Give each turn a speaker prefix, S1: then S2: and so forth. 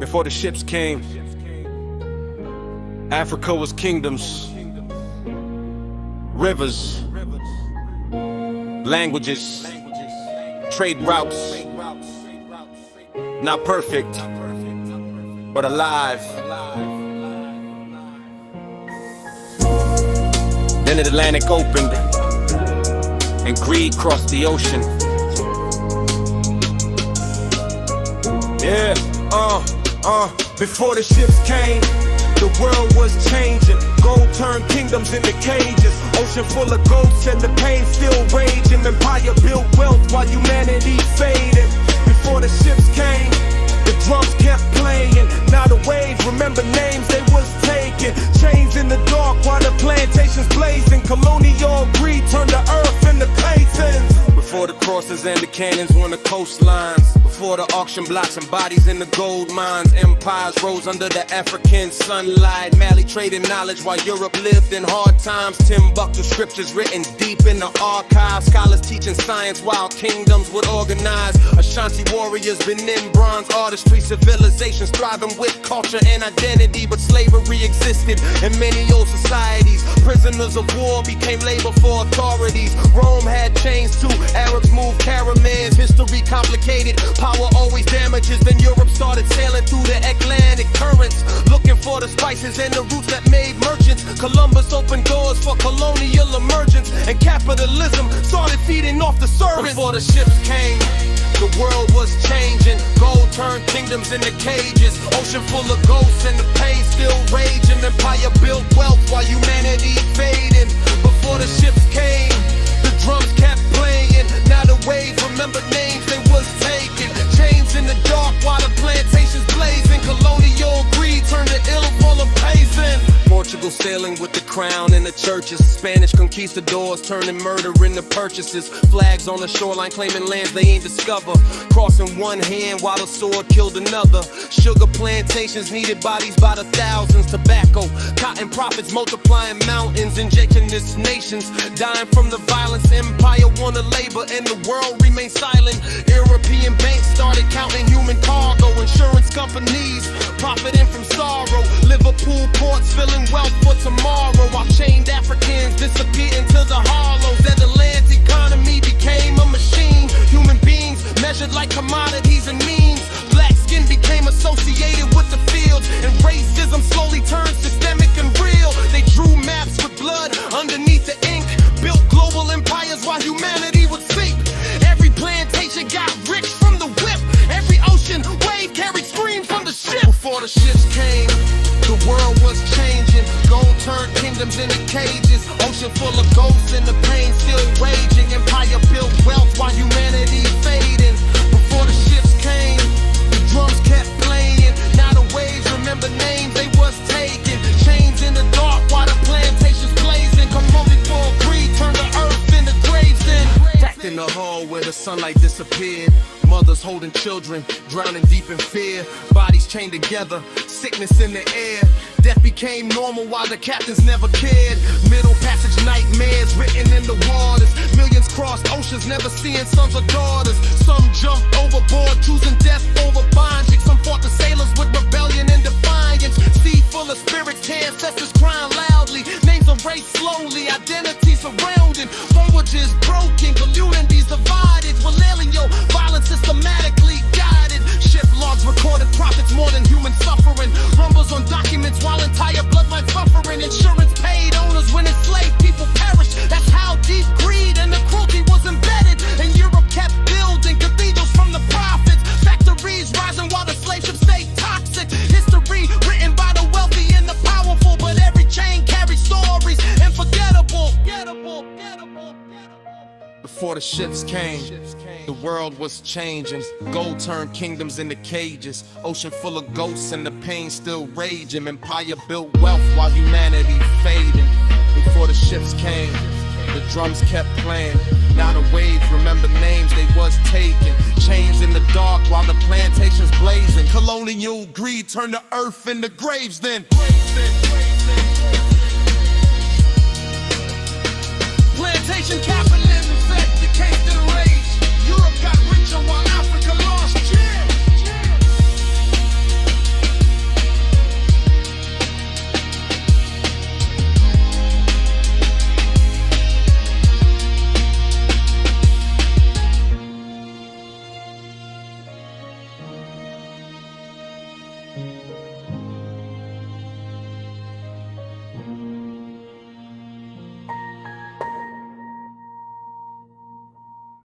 S1: Before the ships came, Africa was kingdoms, rivers, languages, trade routes. Not perfect, but alive. Then the Atlantic opened, and greed crossed the ocean. Yeah, before the ships came, the world was changing. Gold turned kingdoms into cages. Ocean full of ghosts and the pain still raging. Empire built wealth while humanity faded. Before the ships came, the drums kept playing. Now the waves remember names they was taking. Chains in the dark while the plantations blazing. Colonial greed turned the earth into Claytons. Before the crosses and the cannons on the coastlines. Before the auction blocks and bodies in the gold mines. Empires rose under the African sunlight. Mali trading knowledge while Europe lived in hard times. Timbuktu scriptures written deep in the archives. Scholars teaching science while kingdoms would organize. Ashanti warriors, Benin bronze artistry. Civilizations thriving with culture and identity. But slavery existed in many old societies. Prisoners of war became labor for authorities. Rome had chains too. Arabs moved caravans. History complicated. Power always damages. Then Europe started sailing through the Atlantic currents, looking for the spices and the roots that made merchants. Columbus opened doors for colonial emergence, and capitalism started feeding off the servants. Before the ships came, the world was changing. Gold turned kingdoms into cages. Ocean full of ghosts and the pain still raging. Empire built wealth while humanity fading. Before the ships came, the drums kept playing. Now the waves remember names they was taking. Chains in the dark while the plantations blazing. Colonial greed turned the ill full of payson. Portugal sailing with the crown in the churches. Spanish conquistadors turning murder into purchases. Flags on the shoreline claiming lands they ain't discover. Crossing one hand while the sword killed another. Sugar plantations needed bodies by the thousands. Tobacco, cotton profits multiplying mountains. Indigenous nations dying from the violence. Empire wanted labor and the world remained silent. European banks started counting human cargo. Insurance companies profiting from sorrow. Liverpool ports filling wealth for tomorrow. While chained Africans disappeared into the hollows. That land economy became a machine. Human beings measured like commodities and means. Black skin became associated with the fields, and racism slowly turned systemic and real. They drew maps with blood underneath the ink. Built global empires while humanity would sink. Every plantation got rich from the whip. Every ocean wave carried screams from the ship. Before the ships came, the world was changing. Gold turned kingdoms into cages. Ocean full of ghosts and the pain still raging. Empire built wealth while humanity fading. Before the ships came, the drums kept playing. Now the waves remember names they was taking. Chains in the dark while the plantations blazing. Commodity for greed turned the earth into graves. Then back in the hall where the sunlight disappeared. Mothers holding children, drowning deep in fear. Bodies chained together, sickness in the air. Death became normal while the captains never cared. Middle passage nightmares written in the waters. Millions crossed oceans, never seeing sons or daughters. Some jumped overboard, choosing death over bondage. Some fought the sailors with rebellion and defiance. Sea full of spirits, ancestors crying loudly. Names erased slowly, identities surrounding. Languages broken, communities divided. Valerial violence systematically guided. Ship logs recorded profits more than human suffering. Rumbles on documents while entire bloodline suffering. Insurance paid owners when enslaved people perished. That's how deep greed and the cruelty was embedded. And Europe kept building cathedrals from the prophets. Factories rising while the slave ships stayed toxic. History written by the wealthy and the powerful. But every chain carries stories unforgettable. Before the ships came, the world was changing. Gold turned kingdoms into cages. Ocean full of ghosts and the pain still raging. Empire built wealth while humanity fading. Before the ships came, the drums kept playing. Now the waves remember names they was taking. Chains in the dark while the plantations blazing. Colonial greed turned the earth into graves then. Plantation capitalism.